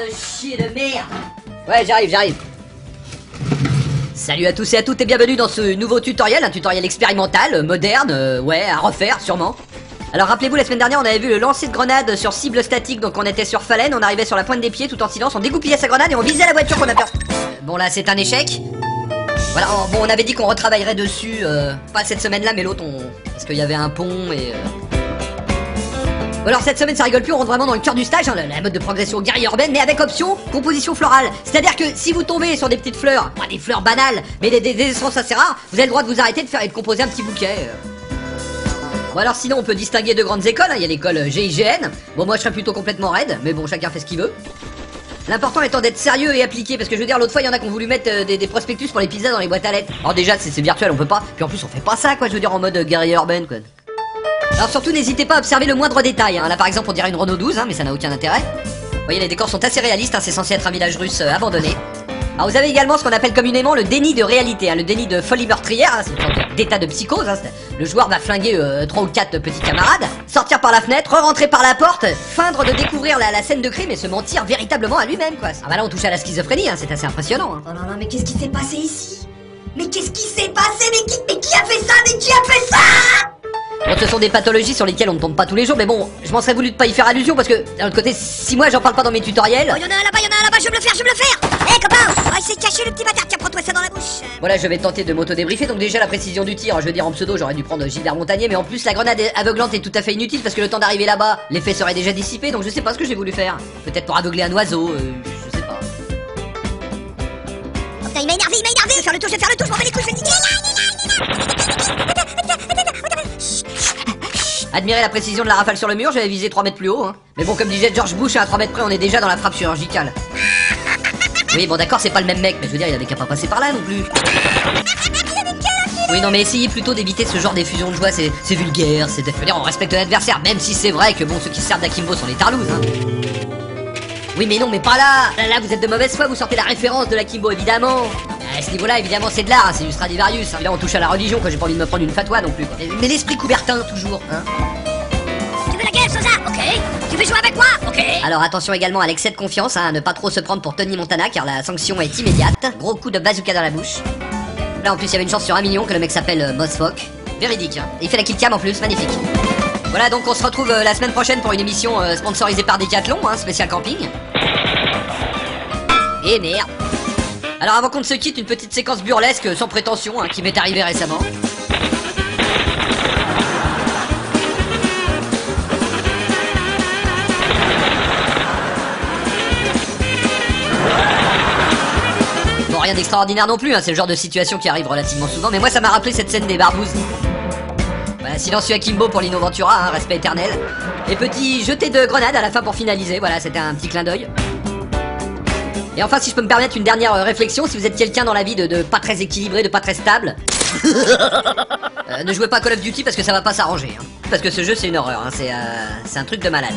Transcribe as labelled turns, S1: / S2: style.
S1: de chier de merde. Ouais, j'arrive. Salut à tous et à toutes et bienvenue dans ce nouveau tutoriel, un tutoriel expérimental, moderne, ouais, à refaire sûrement. Alors rappelez-vous, la semaine dernière on avait vu le lancer de grenade sur cible statique, donc on était sur Fallen, on arrivait sur la pointe des pieds tout en silence, on dégoupillait sa grenade et on visait la voiture qu'on a peur. Bon là c'est un échec. Voilà, bon on avait dit qu'on retravaillerait dessus, pas cette semaine-là mais l'autre, parce qu'il y avait un pont et... Alors cette semaine ça rigole plus, on rentre vraiment dans le cœur du stage, hein, la mode de progression guerrier urbaine, mais avec option composition florale. C'est-à-dire que si vous tombez sur des petites fleurs, pas des fleurs banales, mais des essences assez rares, vous avez le droit de vous arrêter de faire et de composer un petit bouquet. Bon alors sinon on peut distinguer deux grandes écoles, hein. Il y a l'école GIGN, bon moi je serais plutôt complètement raide, mais bon chacun fait ce qu'il veut. L'important étant d'être sérieux et appliqué, parce que je veux dire l'autre fois il y en a qui ont voulu mettre des prospectus pour les pizzas dans les boîtes à lettres. Alors déjà c'est virtuel, on peut pas, puis en plus on fait pas ça quoi, je veux dire en mode guerrier urbaine quoi. Alors surtout n'hésitez pas à observer le moindre détail, hein. Là par exemple on dirait une Renault 12, hein, mais ça n'a aucun intérêt. Vous voyez les décors sont assez réalistes, hein. C'est censé être un village russe abandonné. Alors vous avez également ce qu'on appelle communément le déni de réalité, hein, le déni de folie meurtrière, hein, c'est une sorte d'état de psychose, hein, le joueur va flinguer 3 ou 4 petits camarades, sortir par la fenêtre, re-rentrer par la porte, feindre de découvrir la scène de crime et se mentir véritablement à lui-même quoi. Ah bah là on touche à la schizophrénie, hein, c'est assez impressionnant. Hein.
S2: Oh non, mais qu'est-ce qui s'est passé ici? Mais qu'est-ce qui s'est passé? Mais qui a fait ça? Mais qui a fait ça?
S1: Bon, ce sont des pathologies sur lesquelles on ne tombe pas tous les jours, mais bon, je m'en serais voulu de pas y faire allusion parce que, d'un autre côté, si moi j'en parle pas dans mes tutoriels...
S2: Oh, y'en a un là-bas, je vais me le faire! Hé, copain! Oh, il s'est caché le petit bâtard, tiens, prends-toi ça dans la bouche!
S1: Voilà, je vais tenter de m'auto-débriefer, donc déjà la précision du tir, je veux dire en pseudo, j'aurais dû prendre Gilbert Montagnier, mais en plus la grenade aveuglante est tout à fait inutile parce que le temps d'arriver là-bas, l'effet serait déjà dissipé, donc je sais pas ce que j'ai voulu faire. Peut-être pour aveugler un oiseau, je sais pas.
S2: Oh putain, il m'a énervé! Je vais faire le tour, je m'en bats les couilles, je vais le niquer!
S1: Admirez la précision de la rafale sur le mur, j'avais visé 3 mètres plus haut, hein. Mais bon, comme disait George Bush, à 3 mètres près, on est déjà dans la frappe chirurgicale. Oui, bon d'accord, c'est pas le même mec, mais je veux dire, il avait qu'à pas passer par là non plus. Oui, non, mais essayez plutôt d'éviter ce genre d'effusion de joie, c'est vulgaire, je veux dire, on respecte l'adversaire, même si c'est vrai que bon, ceux qui se servent d'Akimbo sont les tarlouses, hein. Oui, mais non, mais pas là. Là, vous êtes de mauvaise foi, vous sortez la référence de l'Akimbo, évidemment. À ce niveau-là, évidemment, c'est de l'art, hein, c'est du Stradivarius. Hein. Là, on touche à la religion, quoi, j'ai pas envie de me prendre une fatwa non plus. Quoi. Mais l'esprit Coubertin, toujours, hein.
S2: Tu veux la guerre, Sosa? Ok. Tu veux jouer avec moi? Ok.
S1: Alors attention également à l'excès de confiance, hein, à ne pas trop se prendre pour Tony Montana, car la sanction est immédiate. Gros coup de bazooka dans la bouche. Là, en plus, il y avait une chance sur 1 million que le mec s'appelle Mossfock. Véridique, hein. Et il fait la kill cam en plus, magnifique. Voilà, donc on se retrouve la semaine prochaine pour une émission sponsorisée par Decathlon, hein, spécial camping. Et merde. Alors avant qu'on ne se quitte, une petite séquence burlesque sans prétention, hein, qui m'est arrivée récemment. Bon, rien d'extraordinaire non plus, hein, c'est le genre de situation qui arrive relativement souvent, mais moi ça m'a rappelé cette scène des barbouzes. Voilà, silencieux Akimbo pour Lino Ventura, hein, respect éternel. Et petit jeté de grenade à la fin pour finaliser, voilà, c'était un petit clin d'œil. Et enfin, si je peux me permettre une dernière réflexion, si vous êtes quelqu'un dans la vie de pas très équilibré, de pas très stable, ne jouez pas Call of Duty parce que ça va pas s'arranger. Hein. Parce que ce jeu c'est une horreur, hein, c'est un truc de malade.